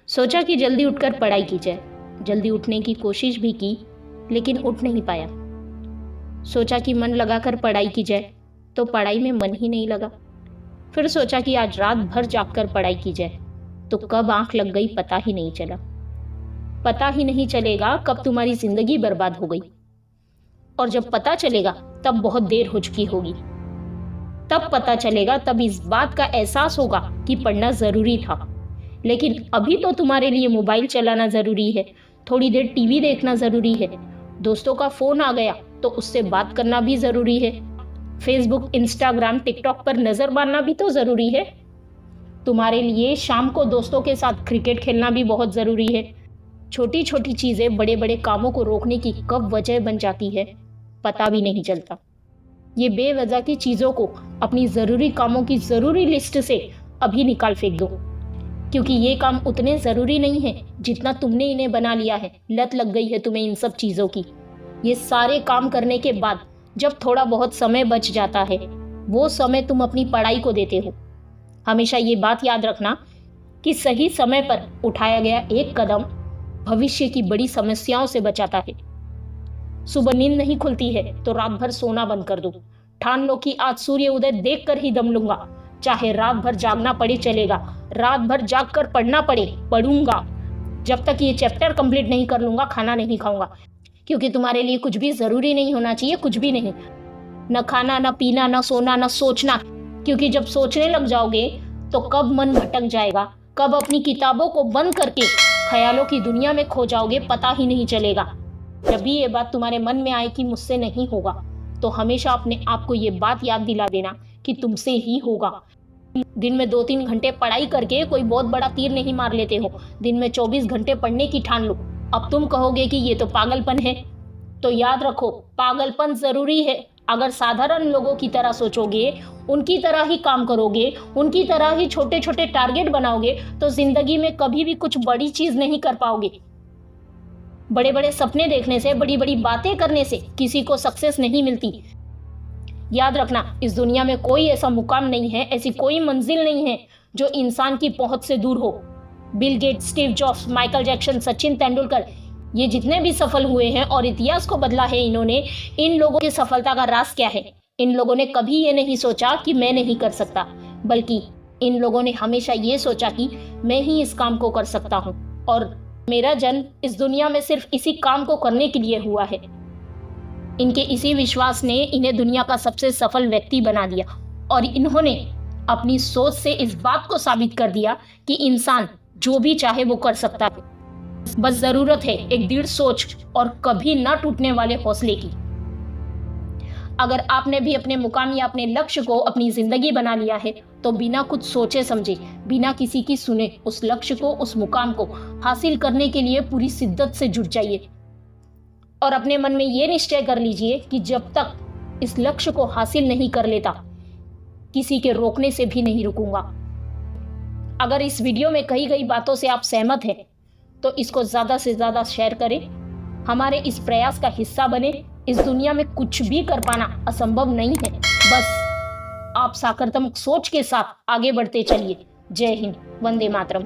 सोचा कि जल्दी उठकर पढ़ाई की जाए। जल्दी उठने की कोशिश भी की, लेकिन उठ नहीं पाया। सोचा कि मन लगाकर पढ़ाई की जाए, तो पढ़ाई में मन ही नहीं लगा। फिर सोचा कि आज रात भर जागकर पढ़ाई की जाए, तो कब आंख लग गई पता ही नहीं चला। पता ही नहीं चलेगा कब तुम्हारी जिंदगी बर्बाद हो गई, और जब पता चलेगा तब बहुत देर हो चुकी होगी। तब पता चलेगा, तब इस बात का एहसास होगा कि पढ़ना जरूरी था। लेकिन अभी तो तुम्हारे लिए मोबाइल चलाना जरूरी है, थोड़ी देर टीवी देखना जरूरी है, दोस्तों का फोन आ गया तो उससे बात करना भी जरूरी है, फेसबुक, इंस्टाग्राम, टिकटॉक पर नजर मारना भी तो जरूरी है। तुम्हारे लिए शाम को दोस्तों के साथ क्रिकेट खेलना भी बहुत जरूरी है। छोटी छोटी चीजें बड़े बड़े कामों को रोकने की कब वजह बन जाती है पता भी नहीं चलता। ये बेवजह की चीजों को अपनी जरूरी कामों की जरूरी लिस्ट से अभी निकाल फेंक दो, क्योंकि ये काम उतने जरूरी नहीं है जितना तुमने इन्हें बना लिया है। लत लग गई है तुम्हें इन सब चीजों की। ये सारे काम करने के बाद जब थोड़ा बहुत समय बच जाता है, वो समय तुम अपनी पढ़ाई को देते हो। हमेशा ये बात याद रखना कि सही समय पर उठाया गया एक कदम भविष्य की बड़ी समस्याओं से बचाता है। सुबह नींद नहीं खुलती है तो रात भर सोना बंद कर दो। ठान लो कि आज सूर्य उदय देखकर ही दम लूंगा, चाहे रात भर जागना पड़े चलेगा, रात भर जाग कर पढ़ना पड़े पढ़ूंगा, जब तक ये चैप्टर कंप्लीट नहीं कर लूंगा खाना नहीं खाऊंगा। क्योंकि तुम्हारे लिए कुछ भी जरूरी नहीं होना चाहिए, कुछ भी नहीं, न खाना, न पीना, न सोना, न सोचना। क्योंकि जब सोचने लग जाओगे तो कब मन भटक जाएगा, कब अपनी किताबों को बंद करके ख्यालों की दुनिया में खो जाओगे पता ही नहीं चलेगा। जब भी ये बात तुम्हारे मन में आए कि मुझसे नहीं होगा, तो हमेशा अपने आप को ये बात याद दिला देना कि तुमसे ही होगा। दिन में 2-3 घंटे पढ़ाई करके कोई बहुत बड़ा तीर नहीं मार लेते हो। दिन में 24 घंटे पढ़ने की ठान लो। अब तुम कहोगे कि ये तो पागलपन है, तो याद रखो पागलपन जरूरी है। अगर साधारण लोगों की तरह सोचोगे, उनकी तरह ही काम करोगे, उनकी तरह ही छोटे छोटे टारगेट बनाओगे, तो जिंदगी में कभी भी कुछ बड़ी चीज नहीं कर पाओगे। बड़े बड़े सपने देखने से, बड़ी बड़ी बातें करने से किसी को सक्सेस नहीं मिलती। याद रखना, इस दुनिया में कोई ऐसा मुकाम नहीं है, ऐसी कोई मंजिल नहीं है जो इंसान की पहुंच से दूर हो। Bill Gates, Steve jobs, Michael Jackson, Sachin Tendulkar, ये जितने भी सफल हुए हैं और इतिहास को बदला है इन्होंने, इन लोगों की सफलता का राज क्या है? इन लोगों ने कभी ये नहीं सोचा कि मैं नहीं कर सकता, बल्कि इन लोगों ने हमेशा ये सोचा कि मैं ही इस काम को कर सकता हूँ, और मेरा जन्म इस दुनिया में सिर्फ इसी काम को करने के लिए हुआ है। इनके इसी विश्वास ने इन्हें दुनिया का सबसे सफल व्यक्ति बना दिया, और इन्होंने अपनी सोच से इस बात को साबित कर दिया कि इंसान जो भी चाहे वो कर सकता है। बस जरूरत है एक दृढ़ सोच और कभी न टूटने वाले हौसले की। अगर आपने भी अपने मुकाम या अपने लक्ष्य को अपनी जिंदगी बना लिया है, तो बिना कुछ सोचे समझे, बिना किसी की सुने, उस लक्ष्य को, उस मुकाम को हासिल करने के लिए पूरी शिद्दत से जुट जाइए। और अपने मन में ये निश्चय कर लीजिए कि जब तक इस लक्ष्य को हासिल नहीं कर लेता, किसी के रोकने से भी नहीं रुकूंगा। अगर इस वीडियो में कही गई बातों से आप सहमत हैं, तो इसको ज्यादा से ज्यादा शेयर करें। हमारे इस प्रयास का हिस्सा बने। इस दुनिया में कुछ भी कर पाना असंभव नहीं है, बस आप सकारात्मक सोच के साथ आगे बढ़ते चलिए। जय हिंद, वंदे मातरम।